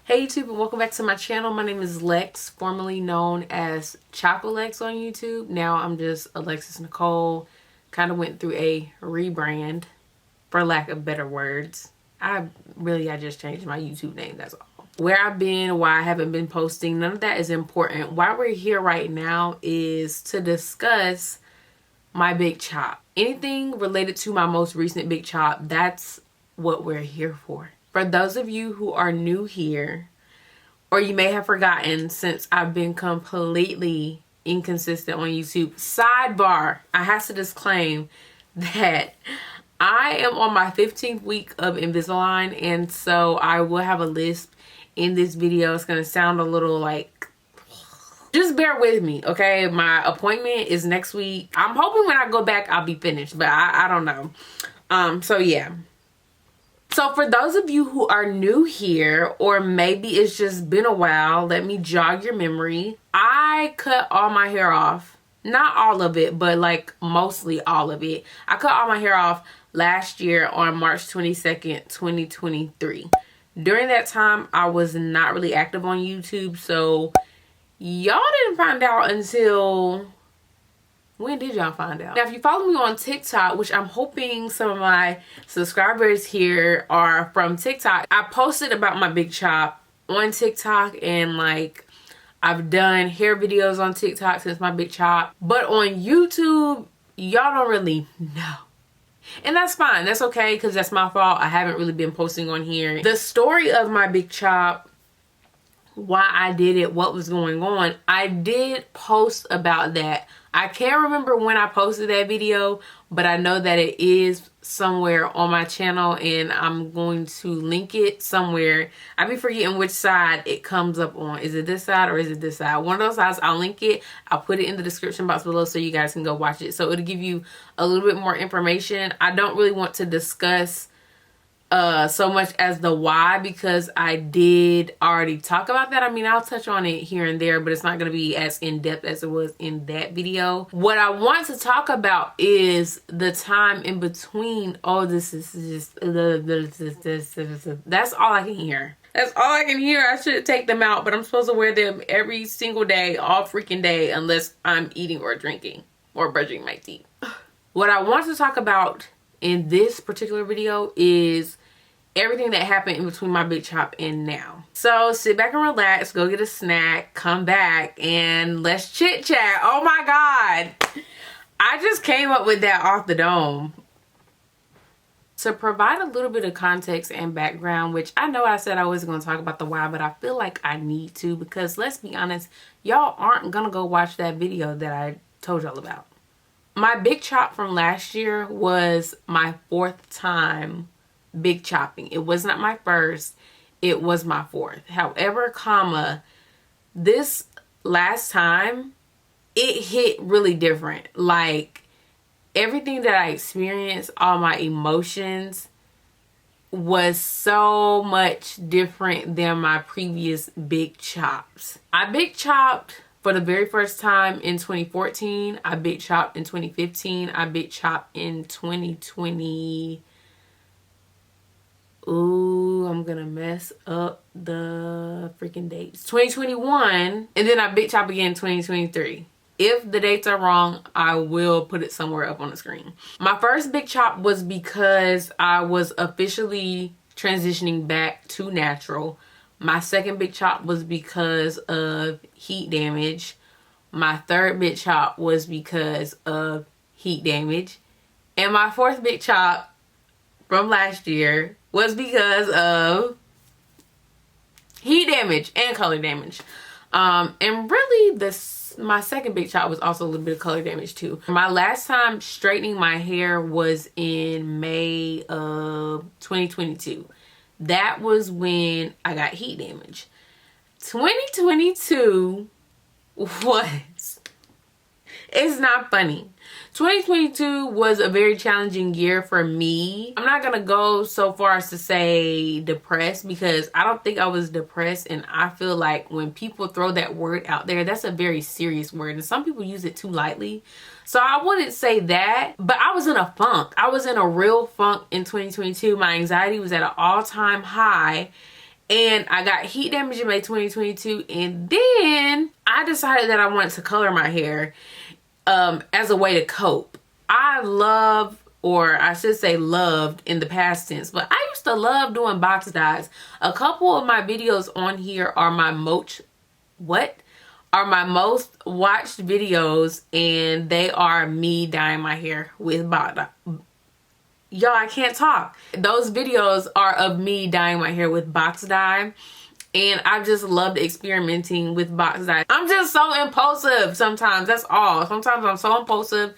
Hey YouTube, and welcome back to my channel. My name is Lex, formerly known as Chocolex on YouTube. Now I'm just Alexis Nicole. Kind of went through a rebrand, for lack of better words. I just changed my YouTube name, that's all. Where I've been, why I haven't been posting, none of that is important. Why we're here right now is to discuss my big chop. Anything related to my most recent big chop, that's what we're here for. For those of you who are new here, or you may have forgotten since I've been completely inconsistent on YouTube. Sidebar, I have to disclaim that I am on my 15th week of Invisalign, and so I will have a lisp in this video. It's going to sound a little like, just bear with me, okay? My appointment is next week. I'm hoping when I go back I'll be finished, but I don't know. So yeah. So for those of you who are new here, or maybe it's just been a while, let me jog your memory. I cut all my hair off. Not all of it, but like mostly all of it. I cut all my hair off last year on March 22nd, 2023. During that time, I was not really active on YouTube, so y'all didn't find out until... When did y'all find out? Now, if you follow me on TikTok, which I'm hoping some of my subscribers here are from TikTok, I posted about my big chop on TikTok, and like I've done hair videos on TikTok since my big chop. But on YouTube, y'all don't really know. And that's fine. That's okay, because that's my fault. I haven't really been posting on here. The story of my big chop, why I did it, what was going on, I did post about that. I can't remember when I posted that video, but I know that it is somewhere on my channel, and I'm going to link it somewhere. I be forgetting which side it comes up on. Is it this side or is it this side? One of those sides, I'll link it. I'll put it in the description box below so you guys can go watch it. So it'll give you a little bit more information. I don't really want to discuss so much as the why, because I did already talk about that. I mean, I'll touch on it here and there, but it's not going to be as in-depth as it was in that video. What I want to talk about is the time in between. Oh, this is just that's all I can hear. That's all I can hear. I should take them out, but I'm supposed to wear them every single day, all freaking day, unless I'm eating or drinking or brushing my teeth. What I want to talk about in this particular video is everything that happened in between my big chop and now. So sit back and relax, go get a snack, come back, and let's chit chat. Oh my God, I just came up with that off the dome. To provide a little bit of context and background, which I know I said I wasn't going to talk about the why, but I feel like I need to, because let's be honest, y'all aren't gonna go watch that video that I told y'all about. My big chop from last year was my 4th time big chopping. It was not my first, it was my 4th. However, this last time, it hit really different. Like, everything that I experienced, all my emotions, was so much different than my previous big chops. I big chopped for the very first time in 2014. I big chopped in 2015. I big chopped in 2020. Ooh, I'm gonna mess up the freaking dates. 2021, and then I big chop again in 2023. If the dates are wrong, I will put it somewhere up on the screen. My first big chop was because I was officially transitioning back to natural. My second big chop was because of heat damage. My third big chop was because of heat damage. And my 4th big chop from last year was because of heat damage and color damage. And really, my second big chop was also a little bit of color damage too. My last time straightening my hair was in May of 2022. That was when I got heat damage. 2022 was... It's not funny. 2022 was a very challenging year for me. I'm not gonna go so far as to say depressed, because I don't think I was depressed, and I feel like when people throw that word out there, that's a very serious word, and some people use it too lightly. So I wouldn't say that, but I was in a funk. I was in a real funk in 2022. My anxiety was at an all-time high, And I got heat damage in May 2022, and then I decided that I wanted to color my hair as a way to cope. I love, or I should say loved in the past tense, but I used to love doing box dyes. A couple of my videos on here are my most watched videos, and they are me dyeing my hair with box dye. Y'all, I can't talk. Those videos are of me dyeing my hair with box dye, and I've just loved experimenting with box dye. I'm just so impulsive sometimes, that's all. Sometimes I'm so impulsive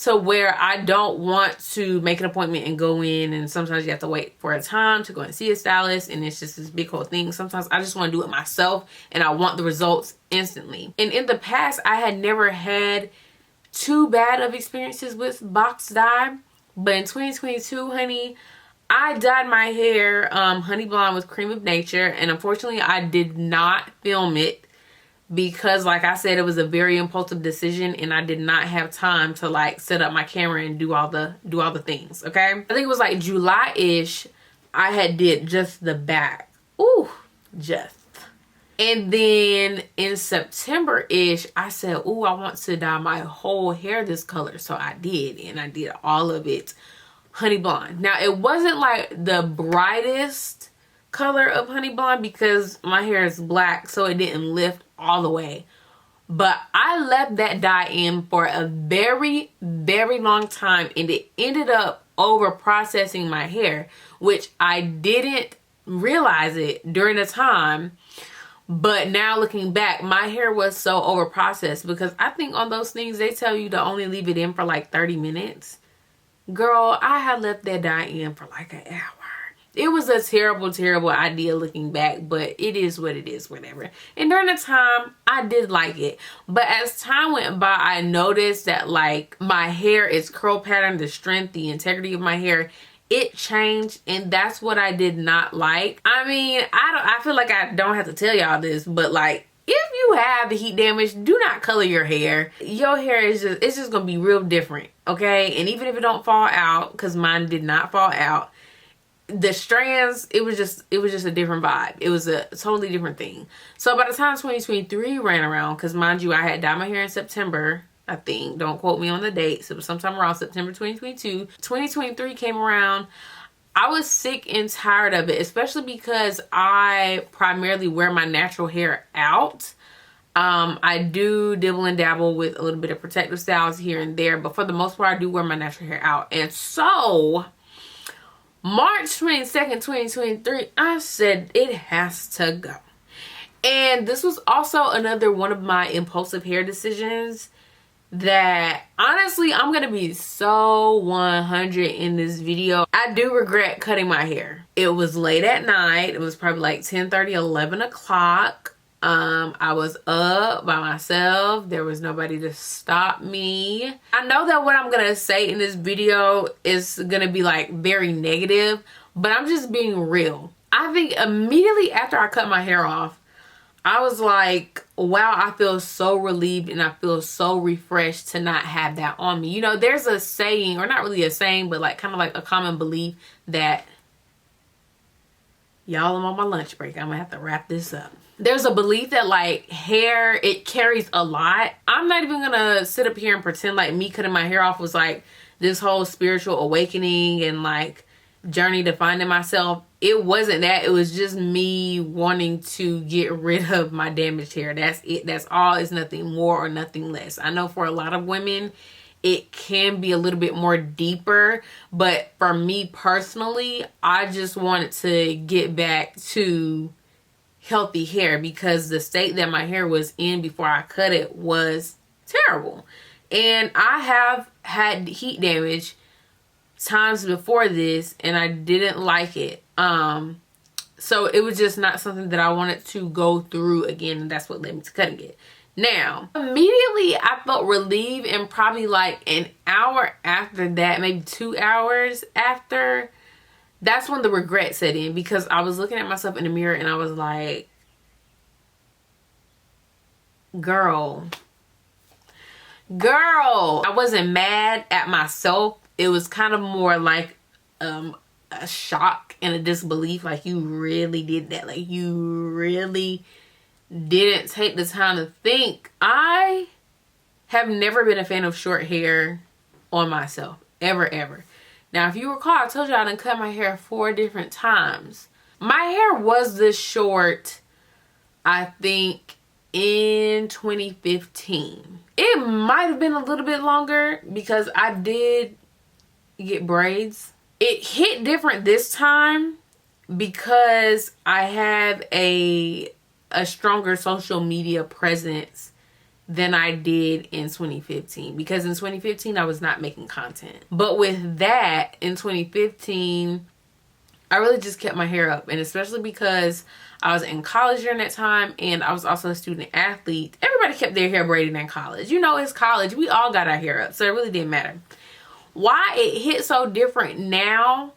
to where I don't want to make an appointment and go in, and sometimes you have to wait for a time to go and see a stylist, and it's just this big whole thing. Sometimes I just want to do it myself, and I want the results instantly. And in the past, I had never had too bad of experiences with box dye. But in 2022, honey, I dyed my hair honey blonde with Cream of Nature. And unfortunately, I did not film it because, like I said, it was a very impulsive decision. And I did not have time to, like, set up my camera and do all the things, okay? I think it was, like, July-ish, I had did just the back. Ooh, just. And then in September-ish, I said, ooh, I want to dye my whole hair this color. So I did, and I did all of it honey blonde. Now, it wasn't like the brightest color of honey blonde because my hair is black, so it didn't lift all the way. But I left that dye in for a very, very long time, and it ended up over processing my hair, which I didn't realize it during the time. But now looking back, my hair was so over processed because I think on those things they tell you to only leave it in for like 30 minutes. Girl, I had left that dye in for like an hour. It was a terrible, terrible idea looking back, but it is what it is, whatever. And during the time, I did like it. But as time went by, I noticed that, like, my hair, its curl pattern, the strength, the integrity of my hair, it changed, and that's what I did not like. I mean, I feel like I don't have to tell y'all this, but, like, if you have the heat damage, do not color your hair. Your hair is just gonna be real different, okay? And even if it don't fall out, because mine did not fall out, the strands, it was just a different vibe. It was a totally different thing. So by the time 2023 ran around, because mind you, I had dyed my hair in September, I think. Don't quote me on the dates. It was sometime around September 2022. 2023 came around. I was sick and tired of it, especially because I primarily wear my natural hair out. I do dibble and dabble with a little bit of protective styles here and there, but for the most part, I do wear my natural hair out. And so, March 22nd, 2023, I said it has to go. And this was also another one of my impulsive hair decisions that honestly I'm gonna be so 100 in this video. I do regret cutting my hair. It was late at night. It was probably like 10:30, 11 o'clock. I was up by myself. There was nobody to stop me. I know that what I'm gonna say in this video is gonna be like very negative, but I'm just being real. I think immediately after I cut my hair off, I was like, wow, I feel so relieved and I feel so refreshed to not have that on me. You know, there's a saying, or not really a saying, but like kind of like a common belief that, y'all, I'm on my lunch break. I'm gonna have to wrap this up. There's a belief that like hair, it carries a lot. I'm not even gonna sit up here and pretend like me cutting my hair off was like this whole spiritual awakening and like journey to finding myself. It wasn't that. It was just me wanting to get rid of my damaged hair. That's it. That's all. It's nothing more or nothing less. I know for a lot of women it can be a little bit more deeper, but for me personally, I just wanted to get back to healthy hair because the state that my hair was in before I cut it was terrible. And I have had heat damage times before this and I didn't like it. So it was just not something that I wanted to go through again, and that's what led me to cutting it. Now, immediately I felt relieved, and probably like an hour after that, maybe 2 hours after, that's when the regret set in, because I was looking at myself in the mirror and I was like, girl, I wasn't mad at myself. It was kind of more like a shock and a disbelief. Like, you really did that. Like, you really didn't take the time to think. I have never been a fan of short hair on myself. Ever. Now, if you recall, I told you I done cut my hair 4 different times. My hair was this short, I think, in 2015. It might have been a little bit longer because I did get braids. It hit different this time because I have a stronger social media presence than I did in 2015, because in 2015 I was not making content. But with that, in 2015 I really just kept my hair up, and especially because I was in college during that time and I was also a student athlete. Everybody kept their hair braided in college. You know, it's college. We all got our hair up, so it really didn't matter. Why it hit so different now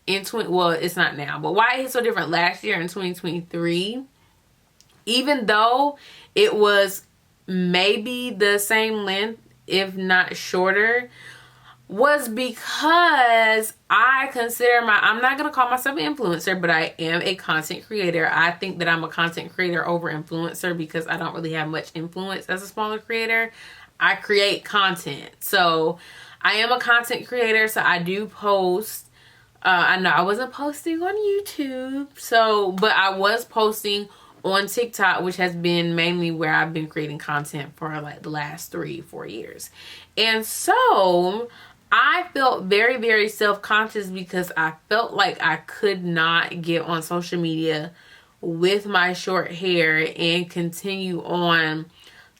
in well, it's not now, but why it hit so different last year in 2023, even though it was maybe the same length, if not shorter, was because I consider I'm not going to call myself an influencer, but I am a content creator. I think that I'm a content creator over influencer because I don't really have much influence as a smaller creator. I create content. So I am a content creator, so I do post. I know I wasn't posting on YouTube, but I was posting on TikTok, which has been mainly where I've been creating content for like the last 3-4 years. And so I felt very, very self-conscious because I felt like I could not get on social media with my short hair and continue on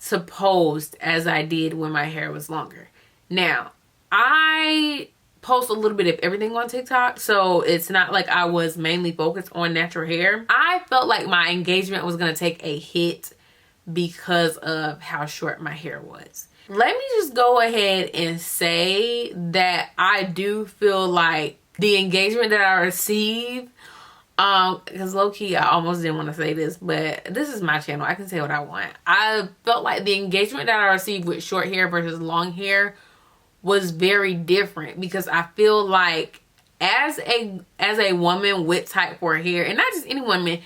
to post as I did when my hair was longer. Now, I post a little bit of everything on TikTok, so it's not like I was mainly focused on natural hair. I felt like my engagement was going to take a hit because of how short my hair was. Let me just go ahead and say that I do feel like the engagement that I receive, because low-key I almost didn't want to say this, but this is my channel, I can say what I want. I felt like the engagement that I received with short hair versus long hair was very different, because I feel like as a woman with type 4 hair, and not just any woman,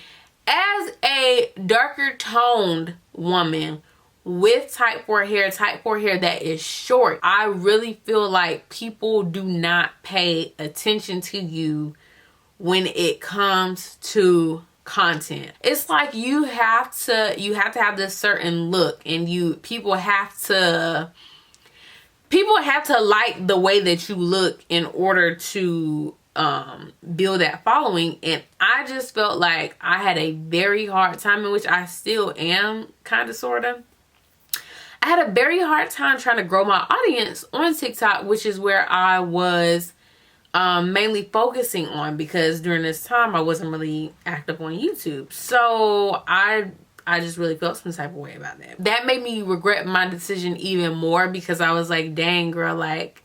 as a darker toned woman with type 4 hair that is short, I really feel like people do not pay attention to you when it comes to content. It's like you have to have this certain look, and people have to like the way that you look in order to build that following. And I just felt like I had a very hard time, in which I still am kind of sort of. I had a very hard time trying to grow my audience on TikTok, which is where I was mainly focusing on, because during this time I wasn't really active on YouTube. So I just really felt some type of way about that. That made me regret my decision even more, because I was like, dang girl, like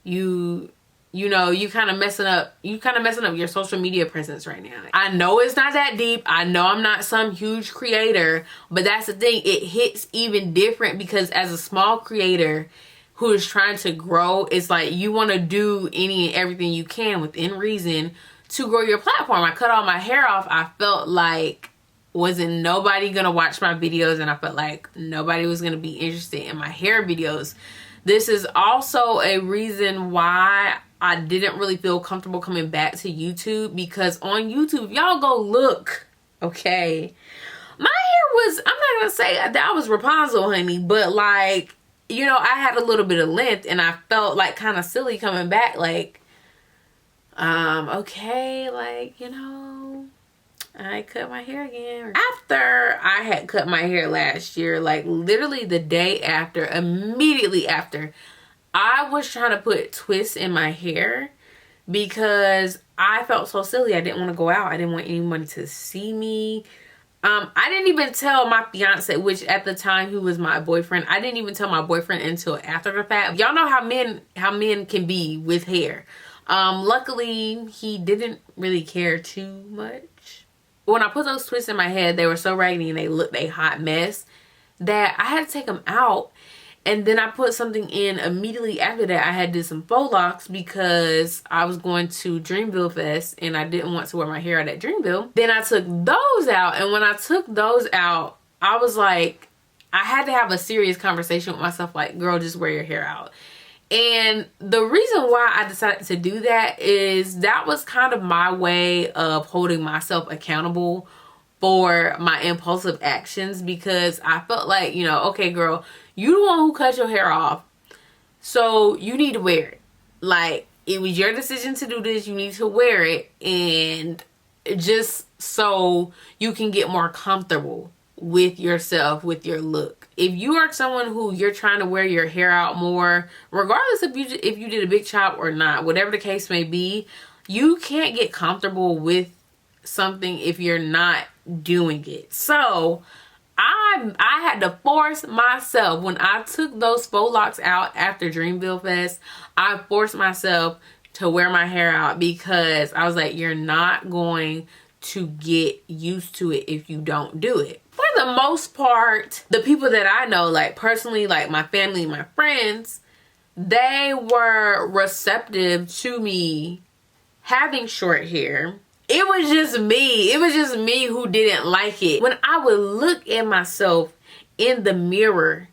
you kind of messing up your social media presence right now. I know it's not that deep. I know I'm not some huge creator, but that's the thing. It hits even different because as a small creator who is trying to grow, it's like you want to do any and everything you can within reason to grow your platform. I cut all my hair off. I felt like wasn't nobody gonna watch my videos, and I felt like nobody was gonna be interested in my hair videos. This is also a reason why I didn't really feel comfortable coming back to YouTube, because on YouTube, y'all go look, okay, my hair was, I'm not gonna say that I was Rapunzel, honey, but like, you know, I had a little bit of length, and I felt like kind of silly coming back, like, okay, like, you know, I cut my hair again. After I had cut my hair last year, like literally the day after, immediately after, I was trying to put twists in my hair because I felt so silly. I didn't want to go out. I didn't want anyone to see me. I didn't even tell my fiance, which at the time who was my boyfriend, I didn't even tell my boyfriend until after the fact. Y'all know how men can be with hair. Luckily he didn't really care too much. When I put those twists in my head, they were so raggedy and they looked a hot mess that I had to take them out. And then I put something in immediately after that. I had did some faux locks because I was going to Dreamville Fest and I didn't want to wear my hair out at Dreamville. Then I took those out, and when I took those out, I was like, I had to have a serious conversation with myself, like, girl, just wear your hair out. And the reason why I decided to do that is that was kind of my way of holding myself accountable for my impulsive actions, because I felt like, you know, okay, girl, you the one who cut your hair off, so you need to wear it. Like, it was your decision to do this, you need to wear it, and just so you can get more comfortable with yourself, with your look. If you are someone who you're trying to wear your hair out more, regardless if you did a big chop or not, whatever the case may be, you can't get comfortable with something if you're not doing it. So I had to force myself, when I took those faux locks out after Dreamville Fest, I forced myself to wear my hair out, because I was like, you're not going to get used to it if you don't do it. For the most part, the people that I know, like personally, like my family, my friends, they were receptive to me having short hair. It was just me. It was just me who didn't like it. When I would look at myself in the mirror,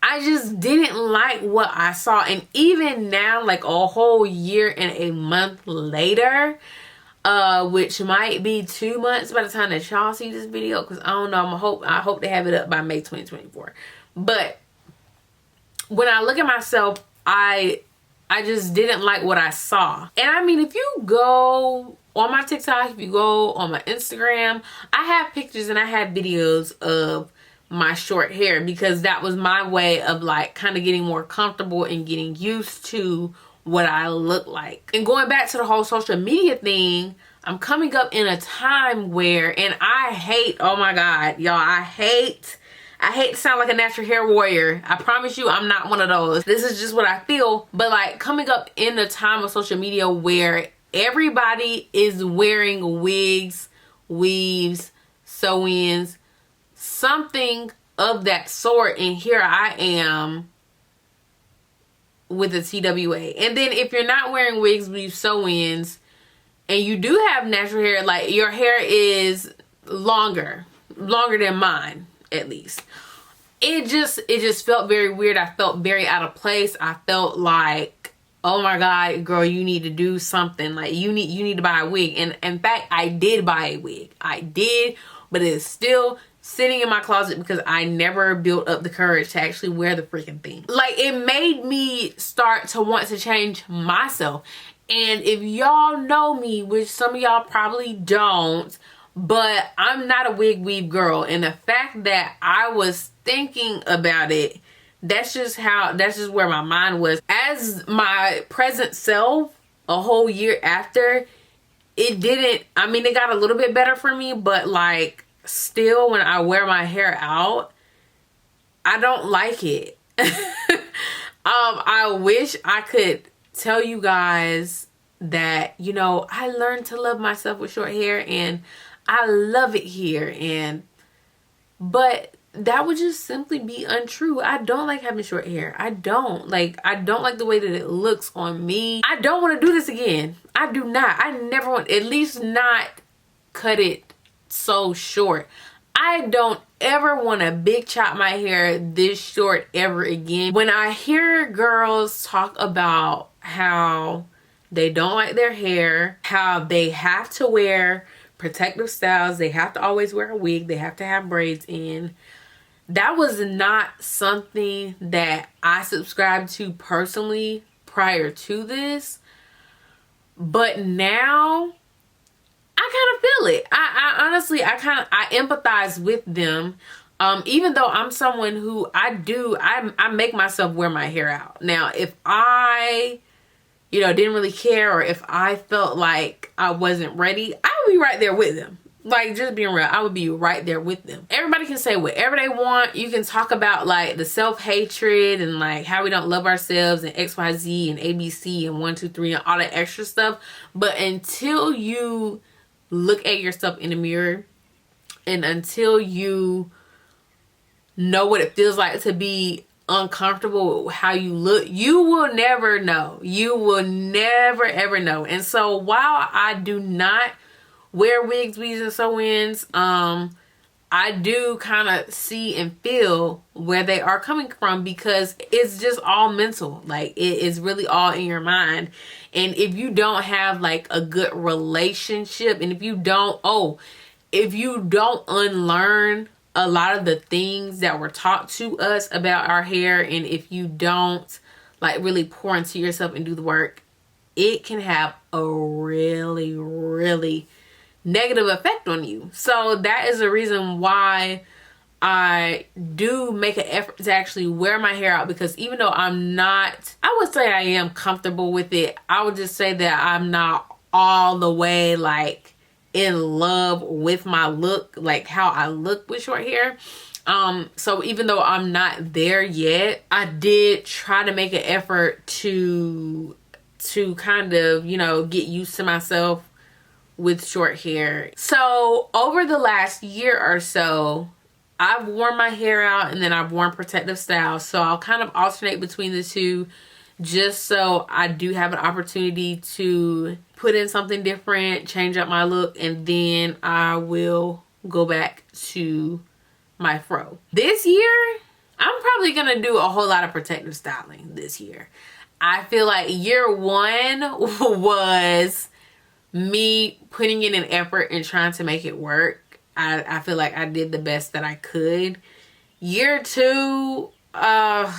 I just didn't like what I saw. And even now, like a whole year and a month later, which might be 2 months by the time that y'all see this video, because I don't know, I hope they have it up by May 2024. But when I look at myself, I just didn't like what I saw. And I mean, if you go on my TikTok, if you go on my Instagram, I have pictures and I have videos of my short hair, because that was my way of like kind of getting more comfortable and getting used to what I look like. And going back to the whole social media thing, I'm coming up in a time where, and I hate, oh my God, y'all, I hate to sound like a natural hair warrior. I promise you I'm not one of those. This is just what I feel. But like, coming up in a time of social media where everybody is wearing wigs, weaves, sew-ins, something of that sort, and here I am with a TWA. And then if you're not wearing wigs, weaves, sew-ins, and you do have natural hair, like your hair is longer than mine, at least, it just felt very weird. I felt very out of place. I felt like, oh my God, girl, you need to do something. Like, you need to buy a wig. And in fact, I did buy a wig. I did, but it's still sitting in my closet because I never built up the courage to actually wear the freaking thing. Like, it made me start to want to change myself. And if y'all know me, which some of y'all probably don't, but I'm not a wig weave girl. And the fact that I was thinking about it, that's just where my mind was. As my present self, a whole year after, it didn't, I mean, it got a little bit better for me, but like, still, when I wear my hair out, I don't like it. I wish I could tell you guys that, you know, I learned to love myself with short hair and I love it here, but that would just simply be untrue. I don't like having short hair. I don't like the way that it looks on me. I don't want to do this again. I do not. I never want, at least not cut it so short. I don't ever want to big chop my hair this short ever again. When I hear girls talk about how they don't like their hair, how they have to wear protective styles, they have to always wear a wig, they have to have braids in, that was not something that I subscribed to personally prior to this. But now I kind of feel it. I honestly, I empathize with them. Even though I'm someone who I make myself wear my hair out. Now, if I, you know, didn't really care, or if I felt like I wasn't ready, I would be right there with them. Like, just being real, I would be right there with them. Everybody can say whatever they want. You can talk about like the self-hatred and like how we don't love ourselves and XYZ and ABC and 1, 2, 3 and all that extra stuff. But until you look at yourself in the mirror and until you know what it feels like to be uncomfortable with how you look, you will never know. You will never ever know. And so while I do not wear wigs, weaves, and sew-ins, I do kind of see and feel where they are coming from, because it's just all mental. Like, it is really all in your mind. And if you don't have like a good relationship, and if you don't unlearn a lot of the things that were taught to us about our hair, and if you don't like really pour into yourself and do the work, it can have a really, really negative effect on you. So that is the reason why I do make an effort to actually wear my hair out, because even though I'm not, I would say I am comfortable with it, I would just say that I'm not all the way like in love with my look, like how I look with short hair. So even though I'm not there yet, I did try to make an effort to kind of, you know, get used to myself with short hair. So over the last year or so, I've worn my hair out and then I've worn protective styles. So I'll kind of alternate between the two, just so I do have an opportunity to put in something different, change up my look, and then I will go back to my fro. This year, I'm probably gonna do a whole lot of protective styling this year. I feel like year one was me putting in an effort and trying to make it work. I feel like I did the best that I could. Year two, girl,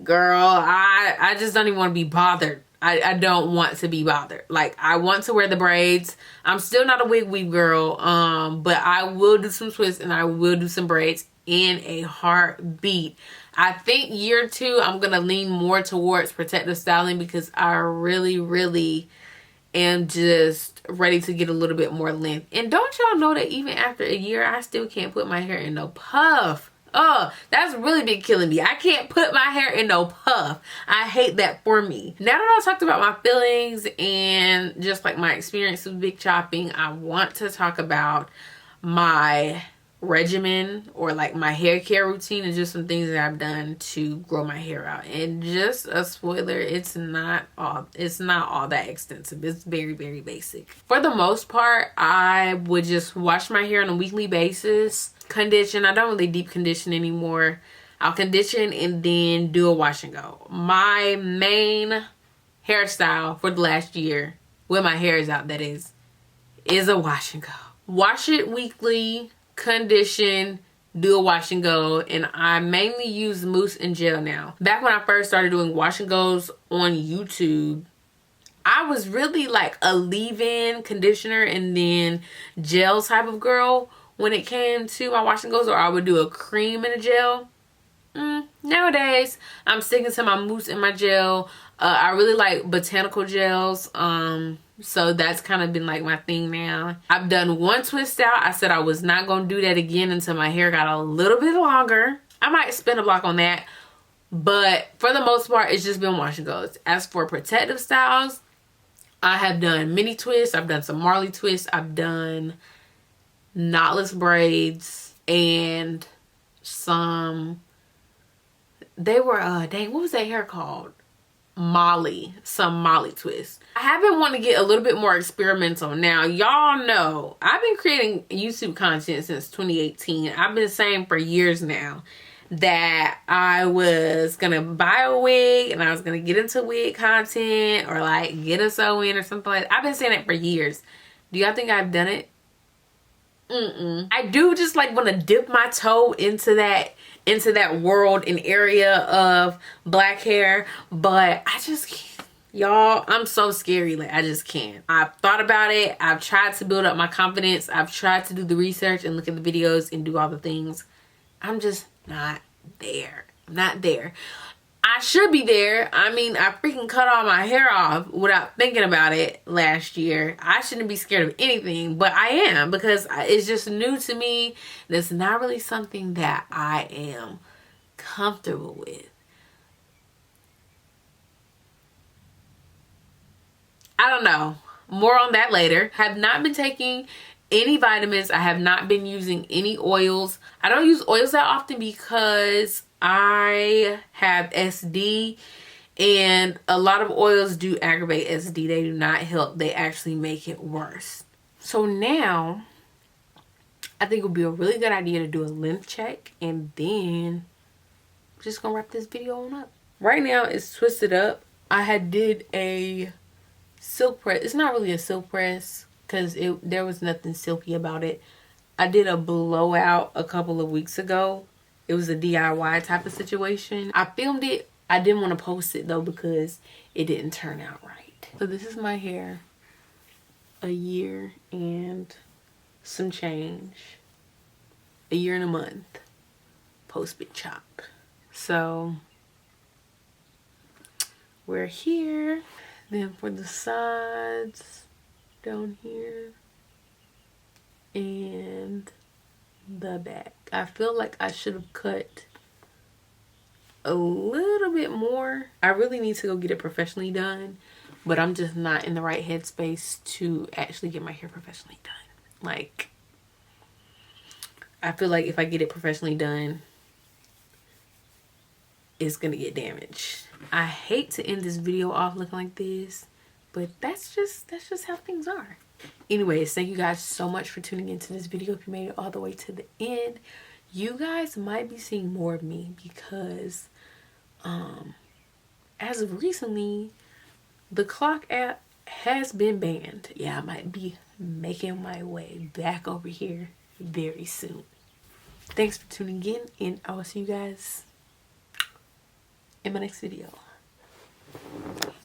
I just don't even want to be bothered. I don't want to be bothered. Like, I want to wear the braids. I'm still not a wig weave girl, but I will do some twists and I will do some braids in a heartbeat. I think year two, I'm going to lean more towards protective styling, because I really, really am just ready to get a little bit more length. And don't y'all know that even after a year, I still can't put my hair in no puff. Oh, that's really been killing me. I can't put my hair in no puff. I hate that for me. Now that I talked about my feelings and just like my experience with wig chopping, I want to talk about my regimen, or like my hair care routine, and just some things that I've done to grow my hair out. And just a spoiler, it's not all that extensive. It's very, very basic. For the most part, I would just wash my hair on a weekly basis, condition. I don't really deep condition anymore. I'll condition and then do a wash and go. My main hairstyle for the last year, when my hair is out, that is a wash and go. Wash it weekly, condition, do a wash and go, and I mainly use mousse and gel now. Back when I first started doing wash and goes on YouTube, I was really like a leave-in conditioner and then gel type of girl when it came to my wash and goes, or I would do a cream and a gel. Nowadays, I'm sticking to my mousse and my gel. I really like botanical gels. So that's kind of been like my thing now. I've done one twist out. I said I was not going to do that again until my hair got a little bit longer. I might spin a block on that. But for the most part, it's just been wash and goes. As for protective styles, I have done mini twists. I've done some Marley twists. I've done knotless braids and some, they were, dang, what was that hair called? Some Molly twists. I have been wanting to get a little bit more experimental. Now, y'all know I've been creating YouTube content since 2018. I've been saying for years now that I was gonna buy a wig and I was gonna get into wig content, or like get a sew-in or something like that. I've been saying it for years. Do y'all think I've done it? I do just like want to dip my toe into that world and area of black hair, but I just can't. Y'all, I'm so scary. Like, I just can't. I've thought about it. I've tried to build up my confidence. I've tried to do the research and look at the videos and do all the things. I'm just not there. I'm not there. I should be there. I mean, I freaking cut all my hair off without thinking about it last year. I shouldn't be scared of anything, but I am, because it's just new to me. It's not really something that I am comfortable with. I don't know. More on that later. Have not been taking any vitamins. I have not been using any oils. I don't use oils that often because I have SD, and a lot of oils do aggravate SD. They do not help. They actually make it worse. So now I think it would be a really good idea to do a lymph check, and then I'm just gonna wrap this video on up. Right now it's twisted up. I had did a silk press. It's not really a silk press because there was nothing silky about it. I did a blowout a couple of weeks ago. It was a DIY type of situation. I filmed it. I didn't want to post it though because it didn't turn out right. So this is my hair a year and some change. A year and a month post big chop. So we're here. Then for the sides down here and the back, I feel like I should have cut a little bit more. I really need to go get it professionally done, but I'm just not in the right headspace to actually get my hair professionally done. Like, I feel like if I get it professionally done, it's gonna get damaged. I hate to end this video off looking like this, but that's just how things are. Anyways, thank you guys so much for tuning into this video. If you made it all the way to the end, you guys might be seeing more of me because as of recently, the clock app has been banned. Yeah, I might be making my way back over here very soon. Thanks for tuning in, and I will see you guys in my next video.